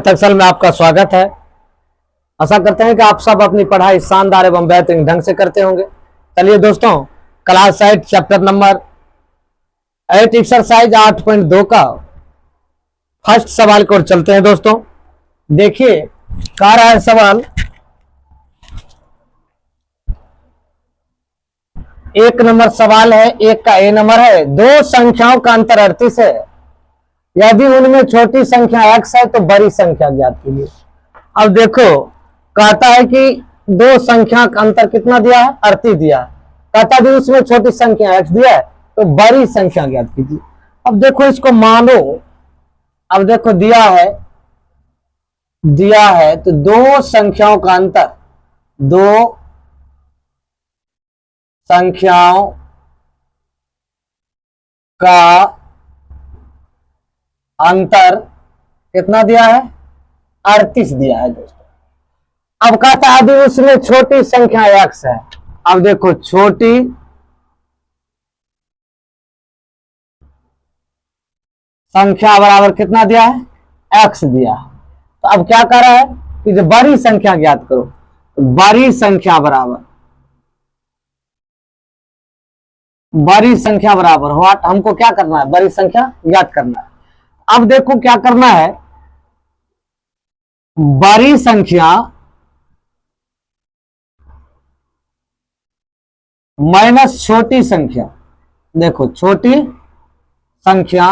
Math Excel में आपका स्वागत है। आशा करते हैं कि आप सब अपनी पढ़ाई शानदार एवं बेहतरीन ढंग से करते होंगे। चलिए दोस्तों, क्लास 8 चैप्टर नंबर 8 एक्सरसाइज 8.2 का फर्स्ट सवाल की ओर चलते हैं। दोस्तों देखिए, कह रहा है सवाल, एक नंबर सवाल है, एक का ए नंबर है। दो संख्याओं का अंतर 38 है। यदि उनमें छोटी संख्या x है तो बड़ी संख्या ज्ञात कीजिए। अब देखो, कहता है कि दो संख्या का अंतर कितना दिया है, 38 दिया है। कहता है उसमें छोटी संख्या x दिया है तो बड़ी संख्या ज्ञात कीजिए। अब देखो इसको मानो, अब देखो दिया है तो दो संख्याओं का अंतर, दो संख्याओं का अंतर कितना दिया है, 38 दिया है दोस्तों। अब कहता है यदि उसमें छोटी संख्या x है। अब देखो, छोटी संख्या बराबर कितना दिया है, x दिया है। तो अब क्या कर रहा है कि जो बड़ी संख्या ज्ञात करो, तो बड़ी संख्या बराबर व्हाट, हमको क्या करना है, बड़ी संख्या ज्ञात करना है। अब देखो क्या करना है, बड़ी संख्या माइनस छोटी संख्या। देखो छोटी संख्या,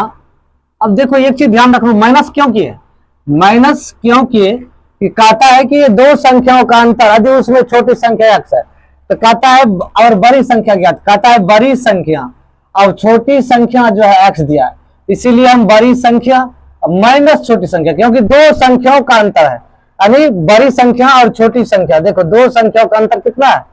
अब देखो एक चीज ध्यान रखना, माइनस क्यों किए, माइनस क्यों किए कि कहता है कि ये दो संख्याओं का अंतर यदि उसमें छोटी संख्या x है तो कहता है और बड़ी संख्या ज्ञात, कहता है बड़ी संख्या और छोटी संख्या जो है x दिया है, इसीलिए हम बड़ी संख्या माइनस छोटी संख्या, क्योंकि दो संख्याओं का अंतर है। यानी बड़ी संख्या और छोटी संख्या, देखो दो संख्याओं का अंतर कितना है,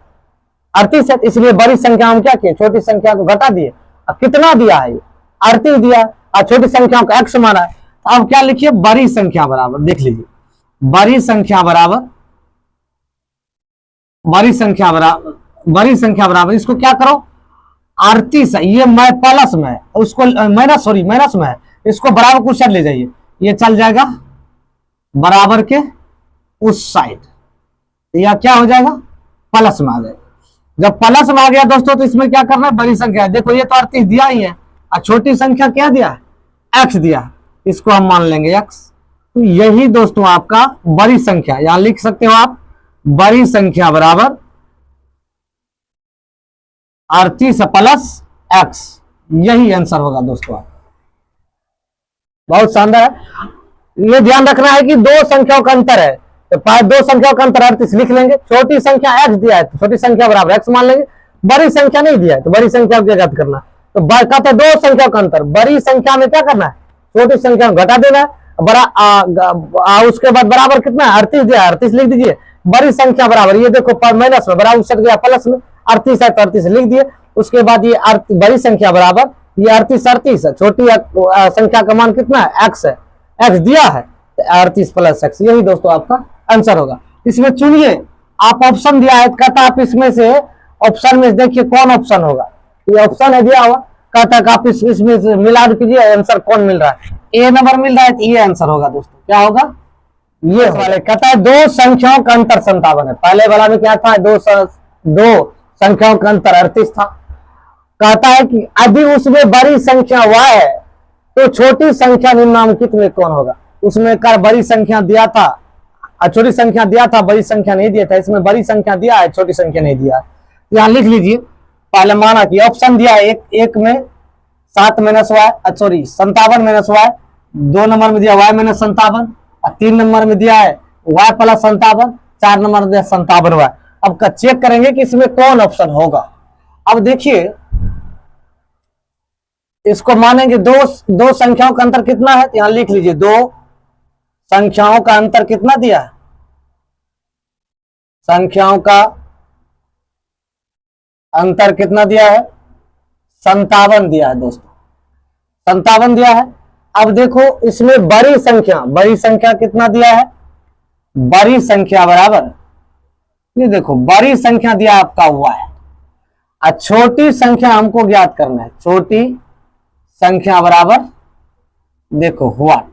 38 है, इसलिए बड़ी संख्या हम क्या किए, छोटी संख्या को घटा दिए। अब कितना दिया है, 38 दिया और छोटी संख्याओं का x माना है। अब क्या लिखिए, बड़ी संख्या बराबर, देख लीजिए बड़ी संख्या बराबर इसको क्या करो, 38 है, ये मैं प्लस में है, उसको माइनस में है, इसको बराबर कुछ साइड ले जाइए, ये चल जाएगा बराबर के उस साइड, या क्या हो जाएगा, प्लस में आ जाएगा। जब प्लस में आ गया दोस्तों तो इसमें क्या करना है, बड़ी संख्या, देखो ये तो 38 दिया ही है और छोटी संख्या क्या दिया है, x दिया, इसको हम मान लेंगे x। तो यही दोस्तों आपका बड़ी संख्या, यहां लिख सकते हो आप, बड़ी संख्या बराबर 38 प्लस x, यही आंसर होगा दोस्तों। बहुत शानदार है। ये ध्यान रखना है कि दो संख्याओं का अंतर है, तो दो संख्याओं का अंतर 38 लिख लेंगे, छोटी संख्या x दिया है तो छोटी संख्या बराबर x मान लेंगे, बड़ी संख्या नहीं दिया है तो बड़ी संख्या को ज्ञात करना। तो कहता है दो संख्याओं का अंतर, बड़ी संख्या में क्या करना है, छोटी संख्या में घटा देना है, उसके बाद बराबर कितना है, 38 दिया, 38 लिख दीजिए। बड़ी संख्या बराबर, ये देखो माइनस में बराबर उछट गया प्लस में, 38 है तो 38 लिख दिए। उसके बाद ये बड़ी संख्या बराबर ये 38 है, छोटी संख्या का मान कितना है, x है, x दिया है तो 38 प्लस x, यही दोस्तों आपका आंसर होगा। इसमें चुनिए, आप ऑप्शन दिया है, कहता आप इसमें से ऑप्शन में देखिए कौन ऑप्शन होगा, ये ऑप्शन है दिया हुआ, कहता है आप इसमें से मिला कीजिए, आंसर कौन मिल रहा है, ए नंबर मिल रहा है तो ये आंसर होगा दोस्तों, क्या होगा, ये वाले। कहता है दो संख्याओं का अंतर 57 है, पहले वाला में क्या था, दो संख्याओं का अंतर 38 था। कहता है कि यदि उसमें बड़ी संख्या y है तो छोटी संख्या निम्नलिखित में कौन होगा। उसमें कर बड़ी संख्या दिया था और छोटी संख्या दिया था, बड़ी संख्या नहीं दिया था, इसमें बड़ी संख्या दिया है, छोटी संख्या नहीं दिया है। यहां लिख लीजिए, पहले माना कि ऑप्शन दिया है, एक में 7 minus Y, 57 minus Y, 2 number में दिया y माइनस 57 और 3 नंबर में दिया है y प्लस 57, 4 नंबर में दिया 57 वाई। अब चेक करेंगे कि इसमें कौन ऑप्शन होगा। अब देखिए इसको मानेंगे दो संख्याओं का अंतर कितना है, तो यहां लिख लीजिए, दो संख्याओं का अंतर कितना दिया है, संख्याओं का अंतर कितना दिया है, 57 दिया है दोस्तों, 57 दिया है। अब देखो इसमें बड़ी संख्या कितना दिया है, बड़ी संख्या बराबर, ये देखो बड़ी संख्या दिया आपका हुआ है और छोटी संख्या हमको ज्ञात करना है, छोटी संख्या बराबर देखो व्हाट।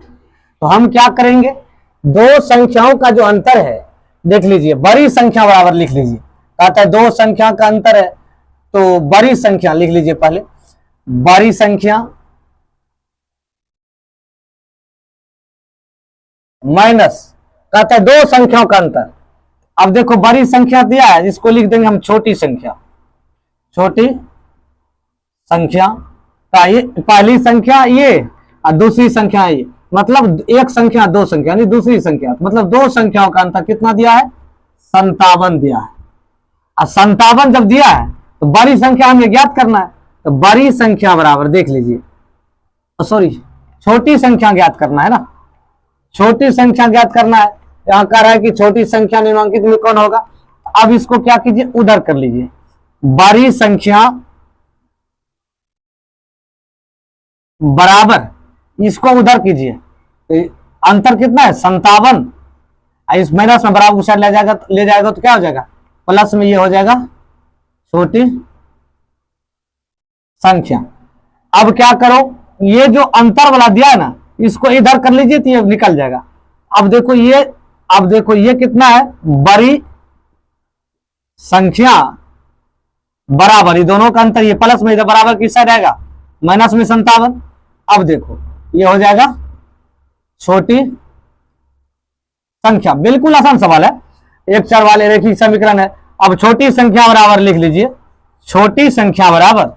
तो हम क्या करेंगे, दो संख्याओं का जो अंतर है देख लीजिए, बड़ी संख्या बराबर लिख लीजिए। कहता है दो संख्या का अंतर है तो बड़ी संख्या लिख लीजिए, पहले बड़ी संख्या माइनस, कहता है दो संख्याओं का अंतर। अब देखो बड़ी संख्या दिया है, इसको लिख देंगे हम छोटी संख्या। छोटी संख्या का ये पहली संख्या ये और दूसरी संख्या ये, मतलब एक संख्या दो संख्या नहीं दूसरी संख्या, मतलब दो संख्याओं का अंतर कितना दिया है? 57 दिया है। और 57 जब दिया है तो बड़ी संख्या हमें ज्ञात करना है, तो बड़ी संख्या बराबर देख लीजिए, सॉरी छोटी संख्या ज्ञात करना है ना, छोटी संख्या ज्ञात करना है। यहां कह रहा है कि छोटी संख्या निम्नलिखित में कौन होगा। अब इसको क्या कीजिए, उधर कर लीजिए, बड़ी संख्या बराबर, इसको उधर कीजिए, तो अंतर कितना है? 57। इस माइनस में बराबर साइड ले जाएगा तो क्या हो जाएगा? प्लस में ये हो जाएगा छोटी संख्या। अब क्या करो, ये जो अंतर वाला दिया है ना, इसको इधर कर लीजिए तो ये निकल जाएगा। अब देखो ये कितना है? बड़ी संख्या बराबर, ये दोनों का अंतर, ये प्लस में इधर बराबर किस साइड आएगा? माइनस में 57। अब देखो ये हो जाएगा छोटी संख्या। बिल्कुल आसान सवाल है, एक चर वाले रेखीय समीकरण है। अब छोटी संख्या बराबर लिख लीजिए, छोटी संख्या बराबर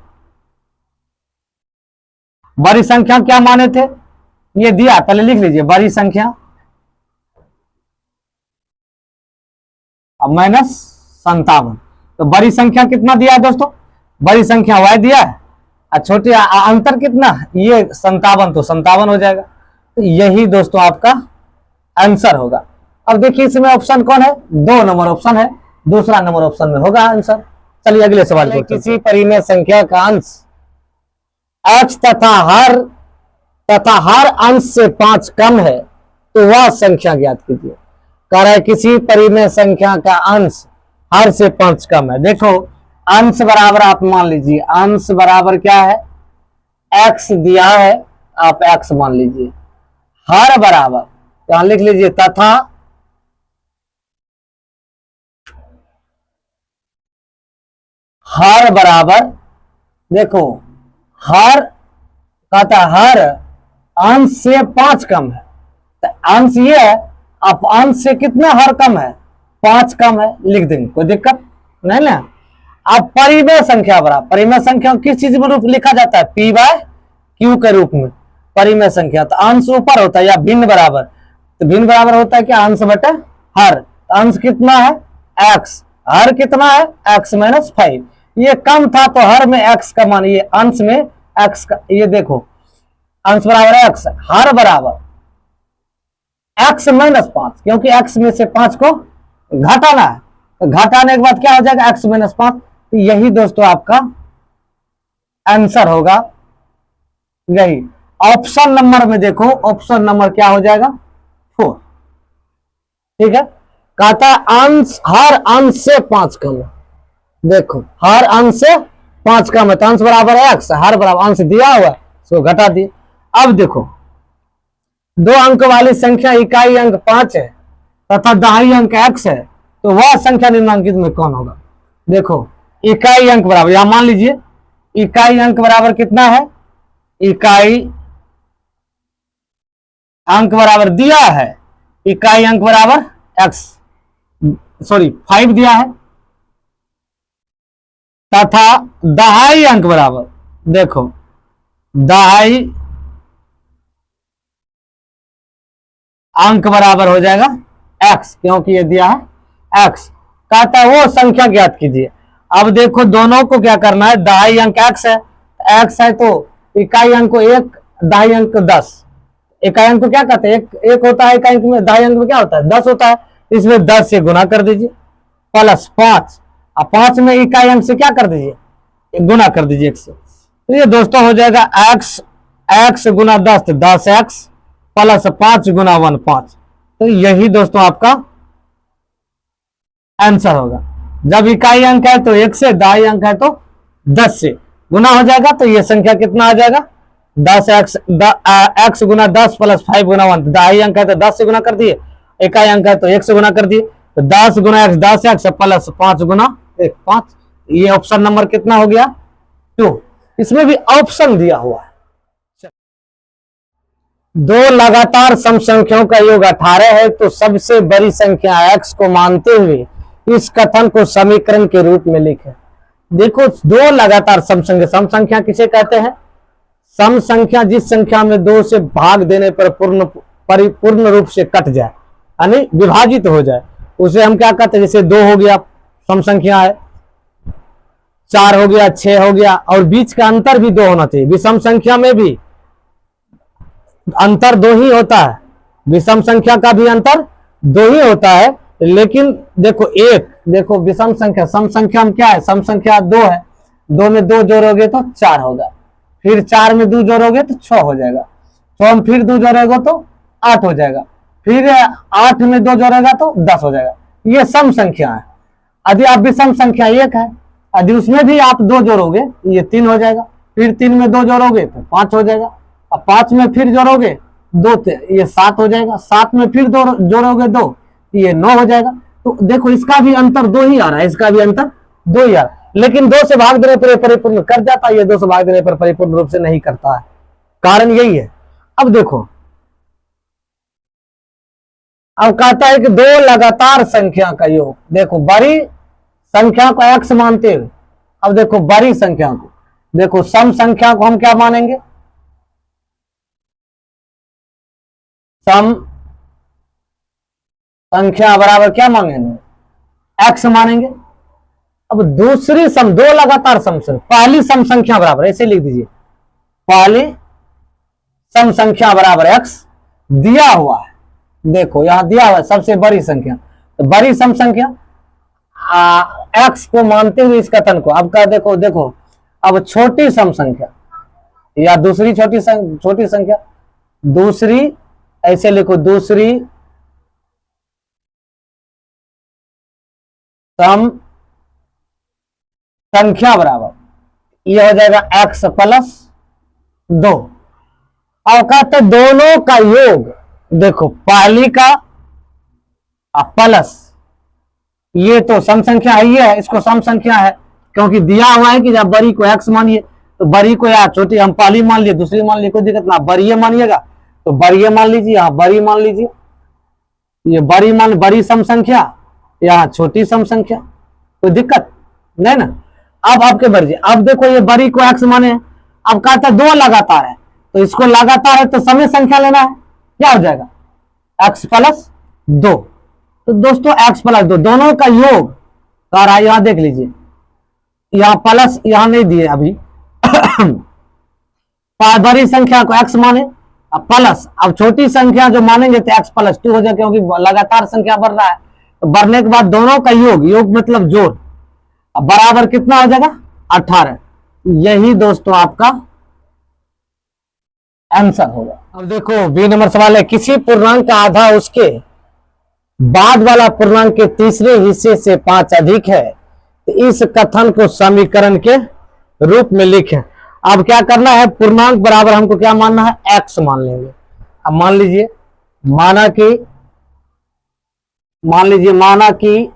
बड़ी संख्या क्या माने थे? ये दिया, पहले लिख लीजिए बड़ी संख्या अब माइनस 57। तो बड़ी संख्या कितना दिया है दोस्तों? बड़ी संख्या y दिया है और छोटे अंतर कितना? ये 57, तो 57 हो जाएगा। तो यही दोस्तों आपका आंसर होगा। अब देखिए इसमें ऑप्शन कौन है? 2 नंबर ऑप्शन है, दूसरा नंबर ऑप्शन में होगा आंसर। चलिए अगले सवाल को। किसी परिमेय संख्या का अंश x तथा हर अंश से 5 कम है तो वह संख्या ज्ञात कीजिए। कह रहा है किसी परिमेय संख्या का अंश हर से 5 कम है। देखो अंश बराबर आप मान लीजिए, अंश बराबर क्या है? x दिया है, आप x मान लीजिए। हर बराबर यहां लिख लीजिए तथा हर बराबर, देखो हर कहता हर अंश से 5 कम है, तो अंश ये है, आप अंश से कितना हर कम है? 5 कम है, लिख देंगे, कोई दिक्कत नहीं ना। अब परिमेय संख्या बराबर, परिमेय संख्या किस चीज में रूप लिखा जाता है? p बाय q के रूप में परिमेय संख्या। तो अंश ऊपर होता है या भिन्न बराबर, तो भिन्न बराबर होता है क्या? अंश बटे हर। तो अंश कितना है? x, हर कितना है? x minus 5। ये कम था तो हर में x का मान, ये अंश में x का, ये देखो अंश बराबर x, हर बराबर x माइनस 5, क्योंकि x में से 5 को घटाना है, तो घटाने के बाद क्या हो जाएगा? x minus 5। तो यही दोस्तों आपका आंसर होगा। यही ऑप्शन नंबर में देखो, ऑप्शन नंबर क्या हो जाएगा? 4। ठीक है, कहता है अंश हर अंश से 5 कम है। देखो हर अंश से 5 कम है, तो अंश बराबर x, हर बराबर अंश दिया हुआ है, इसको घटा दिए। अब देखो 2 अंक वाली संख्या इकाई अंक 5 है तथा दहाई अंक x है, तो वह संख्या निम्नलिखित में कौन होगा? देखो इकाई अंक बराबर, यहां मान लीजिए इकाई अंक बराबर कितना है? इकाई अंक बराबर दिया है, इकाई अंक बराबर x, सॉरी 5 दिया है, तथा दहाई अंक बराबर, देखो दहाई अंक बराबर हो जाएगा x, क्योंकि ये दिया है x। कहता है वो संख्या ज्ञात कीजिए। अब देखो दोनों को क्या करना है? दहाई अंक x है तो इकाई अंक को 1, दहाई अंक को 10। इकाई अंक को क्या कहते हैं? एक होता है इकाई अंक में, दहाई अंक में क्या होता है? 10 होता है, इसमें 10 से गुना कर दीजिए प्लस 5, और 5 में इकाई अंक से क्या कर दीजिए? गुना कर दीजिए 1 से। तो ये दोस्तों हो जाएगा x गुना 10, तो 10x प्लस 5 गुना 1 5। तो यही दोस्तों आपका आंसर होगा। जब इकाई अंक है तो 1 से, दहाई अंक है तो 10 से गुना हो जाएगा, तो ये संख्या कितना आ जाएगा? 10x, x गुना 10 प्लस 5 गुना 1, दहाई अंक है तो 10 से गुना कर दिए, इकाई अंक है तो 1 से गुना कर दिए, तो 10 गुना x 10x प्लस 5 गुना 1 5। ये ऑप्शन नंबर कितना हो गया 2। इसमें भी ऑप्शन दिया हुआ है। दो लगातार सम संख्याओं का योग 18 है तो सबसे बड़ी संख्या x को मानते हुए इस कथन को समीकरण के रूप में लिखें। देखो दो लगातार सम संख्या किसे कहते हैं? सम संख्या जिस संख्या में 2 से भाग देने पर परिपूर्ण रूप से कट जाए, यानी विभाजित हो जाए, उसे हम क्या कहते हैं? जैसे 2 हो गया सम संख्या है, 4 हो गया, 6 हो गया, और बीच का अंतर भी 2 होना चाहिए। विषम संख्या में भी अंतर 2 ही होता है, विषम संख्या का भी अंतर 2 ही होता है। लेकिन देखो देखो विषम संख्या, सम संख्या में क्या है? सम संख्या 2 है, 2 में 2 जोड़ोगे तो 4 होगा, फिर 4 में 2 जोड़ोगे तो 6 हो जाएगा, 6 में फिर 2 जोड़ेगा तो 8 हो जाएगा, फिर 8 में 2 जोड़ेगा तो 10 हो जाएगा। ये सम संख्या है। यदि आप विषम संख्या 1 है, यदि उसमें भी आप 2 जोड़ोगे ये 3 हो जाएगा, फिर 3 में 2 जोड़ोगे तो 5 हो जाएगा, अब 5 में फिर जोड़ोगे 2 ये 7 हो जाएगा, 7 में फिर जोड़ोगे 2 ये 9 हो जाएगा। तो देखो इसका भी अंतर 2 ही आ रहा है, इसका भी अंतर 2 ही आ रहा है, लेकिन 2 से भाग देने पर परिपूर्ण कर जाता है, ये 2 से भाग देने पर परिपूर्ण रूप से नहीं करता है। कारण यही है। अब देखो, अब कहता है कि दो लगातार संख्या का योग, देखो बड़ी संख्या को x मानते हुए, अब देखो बड़ी संख्या को, देखो सम संख्या को हम क्या मानेंगे? सम संख्या बराबर क्या मांगेंगे? x मानेंगे। अब दूसरी सम, दो लगातार सम संख्या, पहली सम संख्या बराबर, ऐसे लिख दीजिए, पहली सम संख्या बराबर x दिया हुआ है। देखो यहां दिया हुआ है सबसे बड़ी संख्या, तो बड़ी सम संख्या x को मानते हुए इस कथन को, अब का देखो अब छोटी सम संख्या या दूसरी छोटी संख्या, दूसरी ऐसे लिखो, दूसरी सम संख्या बराबर, यह हो जाएगा x प्लस 2। अब कहते दोनों का योग, देखो पहली का प्लस, ये तो सम संख्या है, ये है, इसको सम संख्या है क्योंकि दिया हुआ है कि जब बड़ी को x मानिए तो बड़ी को या छोटी, हम पहली मान लिए, दूसरी मान लिए, कोई दिक्कत ना, बड़ी मानिएगा तो बड़ी मान लीजिए, यहाँ बड़ी मान लीजिए, ये बड़ी सम संख्या, यहाँ छोटी सम संख्या, कोई दिक्कत नहीं ना। अब आपके मर्जी। अब देखो ये बड़ी को x माने, अब कहता है 2 लगातार है, तो इसको लगातार है तो समय संख्या लेना है, क्या हो जाएगा? x plus 2। तो दोस्तों x प्लस 2 दोनों का योग कर रहा है, यहां देख लीजिए, यहां प्लस यहां नहीं दिए अभी बड़ी संख्या को x माने, अब प्लस, अब छोटी संख्या जो मानेंगे तो x प्लस 2 हो जाए, क्योंकि लगातार संख्या बढ़ रहा है, तो बढ़ने के बाद दोनों का योग मतलब जोड़, अब बराबर कितना हो जाएगा? 18। यही दोस्तों आपका आंसर होगा। अब देखो बी नंबर सवाल है, किसी पूर्णांक का आधा उसके बाद वाला पूर्णांक के तीसरे हिस्से से 5 अधिक है, तो इस कथन को समीकरण के रूप में लिखें। अब क्या करना है? पूर्णांक बराबर हमको क्या मानना है? x मान लेंगे। अब मान लीजिए, माना कि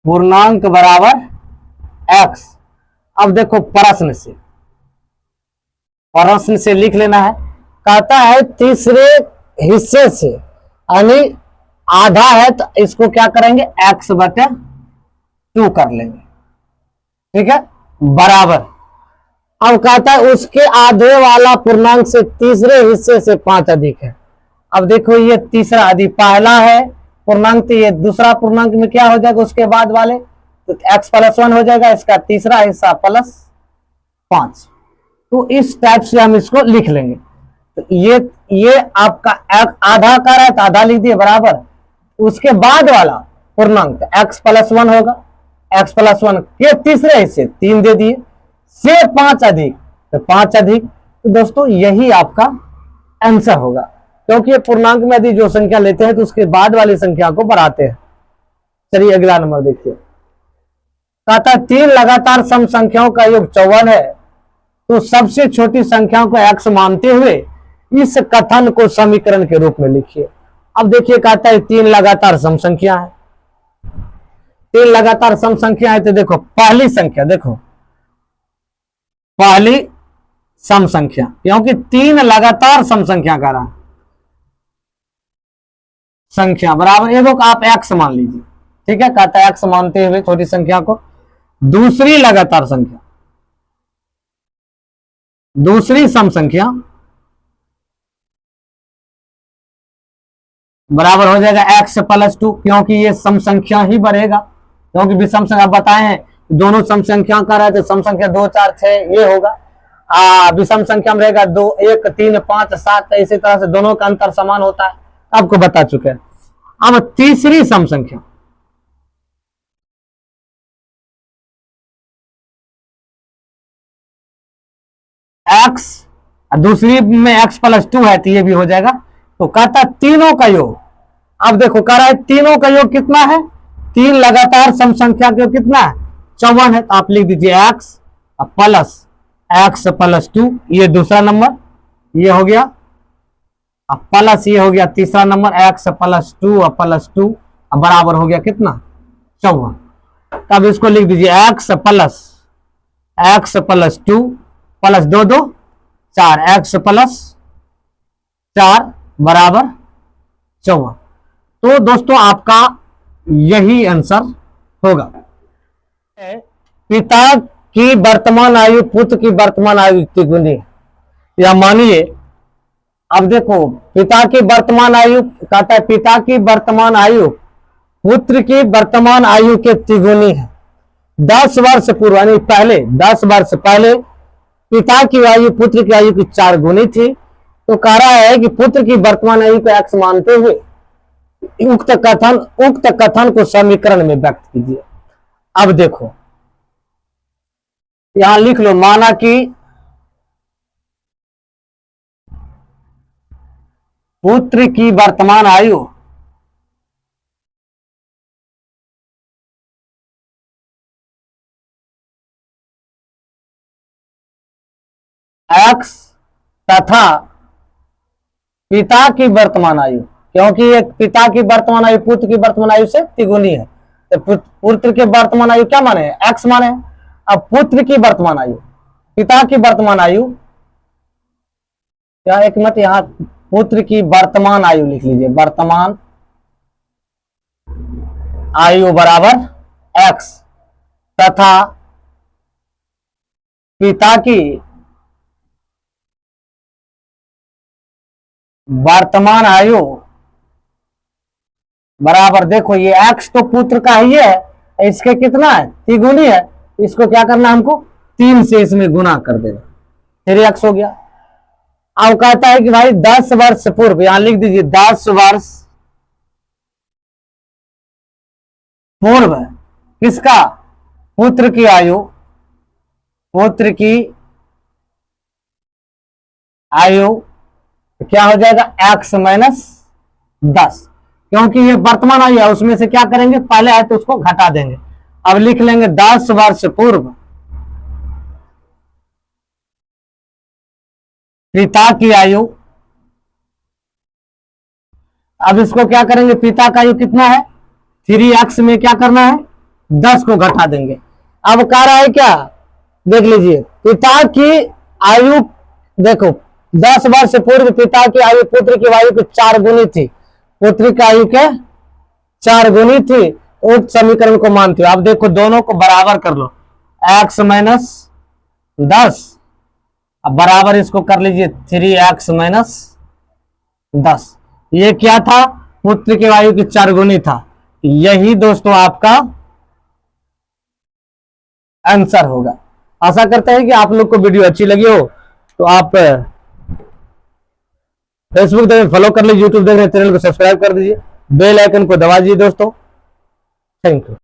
पूर्णांक बराबर x। अब देखो प्रश्न से लिख लेना है। कहता है तीसरे हिस्से से, यानी आधा है तो इसको क्या करेंगे? x बटे 2 कर लेंगे, ठीक है, बराबर। अब कहता है उसके आधे वाला पूर्णांक से तीसरे हिस्से से 5 अधिक है। अब देखो ये तीसरा, यदि पहला है पूर्णांक तो ये दूसरा पूर्णांक में क्या हो जाएगा उसके बाद वाले, तो x प्लस 1 हो जाएगा, इसका तीसरा हिस्सा प्लस 5। तो इस टाइप से हम इसको लिख लेंगे। तो ये आपका आधा का रहा है तो आधा लिख दिए, बराबर उसके बाद वाला पूर्णांक x प्लस 1 होगा, x प्लस 1 के तीसरे हिस्से 3 दे दिए, से 5 अधिक तो 5 अधिक। तो दोस्तों यही आपका आंसर होगा, क्योंकि पूर्णांक में यदि जो संख्या लेते हैं तो उसके बाद वाली संख्या को बढ़ाते हैं। चलिए अगला नंबर देखिए। कहता है 3 लगातार सम संख्याओं का योग 54 है, तो सबसे छोटी संख्याओं को x मानते हुए इस कथन को समीकरण के रूप में लिखिए। अब देखिए कहता है 3 लगातार सम संख्या है, 3 लगातार सम संख्या है। तो देखो पहली संख्या, देखो पहली सम संख्या, क्योंकि 3 लगातार सम संख्या का रहा संख्या बराबर एगो को आप x मान लीजिए, ठीक है। कहता है x मानते हुए छोटी संख्या को दूसरी लगातार संख्या, दूसरी सम संख्या बराबर हो जाएगा x प्लस 2, क्योंकि ये सम संख्या ही बढ़ेगा, क्योंकि विषम संख्या बताए हैं दोनों सम संख्या का रहे तो सम संख्या 2 4 6 ये होगा। विषम संख्या में रहेगा 2 1 3 5 7, इसी तरह से दोनों का अंतर समान होता है, आपको बता चुके हैं। अब तीसरी सम संख्या, x, दूसरी में x प्लस 2 है तो ये भी हो जाएगा। तो कहता तीनों का योग, अब देखो कह रहा है तीनों का योग कितना है, 3 लगातार सम संख्या का योग कितना है 54 है। तो आप लिख दीजिए x प्लस x प्लस 2, ये दूसरा नंबर ये हो गया, अब प्लस ये हो गया तीसरा नंबर x प्लस 2 प्लस 2 बराबर हो गया कितना 54। तब इसको लिख दीजिए x plus 2 plus 2 2 4, x plus 4 बराबर 54। तो दोस्तों आपका यही आंसर होगा। पिता की वर्तमान आयु पुत्र की वर्तमान आयु तिगुनी, या मानिए अब देखो पिता की वर्तमान आयु कहता है पिता की वर्तमान आयु पुत्र की वर्तमान आयु के तिगुनी है। 10 वर्ष पूर्व यानी पहले 10 वर्ष पहले पिता की आयु पुत्र की आयु की 4 गुनी थी। तो कह रहा है कि पुत्र की वर्तमान आयु को x मानते हुए उक्त कथन को समीकरण में व्यक्त कीजिए। अब देखो यहां लिख लो, माना कि पुत्र की वर्तमान आयु x तथा पिता की वर्तमान आयु, क्योंकि एक पिता की वर्तमान आयु पुत्र की वर्तमान आयु से तिगुनी है, तो पुत्र की वर्तमान आयु क्या माने x माने। अब पुत्र की वर्तमान आयु, पिता की वर्तमान आयु क्या, एक मिनट यहां पुत्र की वर्तमान आयु लिख लीजिए, वर्तमान आयु बराबर x तथा पिता की वर्तमान आयु बराबर, देखो ये x तो पुत्र का ही है, इसके कितना है तिगुनी है, इसको क्या करना है हमको 3 से इसमें गुना कर देना, 3x हो गया। अब कहता है कि भाई 10 वर्ष पूर्व, यहां लिख दीजिए 10 वर्ष पूर्व किसका, पुत्र की आयु, पुत्र की आयु क्या हो जाएगा x माइनस 10, क्योंकि ये वर्तमान आयु है उसमें से क्या करेंगे पहले है तो उसको घटा देंगे। अब लिख लेंगे 10 वर्ष पूर्व पिता की आयु, अब इसको क्या करेंगे पिता का आयु कितना है 3x में क्या करना है 10 को घटा देंगे। अब कह रहा है क्या, देख लीजिए पिता की आयु, देखो 10 वर्ष पूर्व पिता की आयु पुत्र की आयु की 4 गुनी थी, पुत्र की आयु के 4 गुनी थी, उस समीकरण को मानते हो। अब देखो दोनों को बराबर कर लो, x माइनस 10 अब बराबर इसको कर लीजिए 3x माइनस 10, ये क्या था पुत्र की आयु की 4 गुनी था। यही दोस्तों आपका आंसर होगा। आशा करते हैं कि आप लोग को वीडियो अच्छी लगी हो, तो आप फेसबुक देख रहे फॉलो कर लीजिए, यूट्यूब देख रहे चैनल को सब्सक्राइब कर दीजिए, बेल आइकन को दबा दीजिए दोस्तों। Thank you.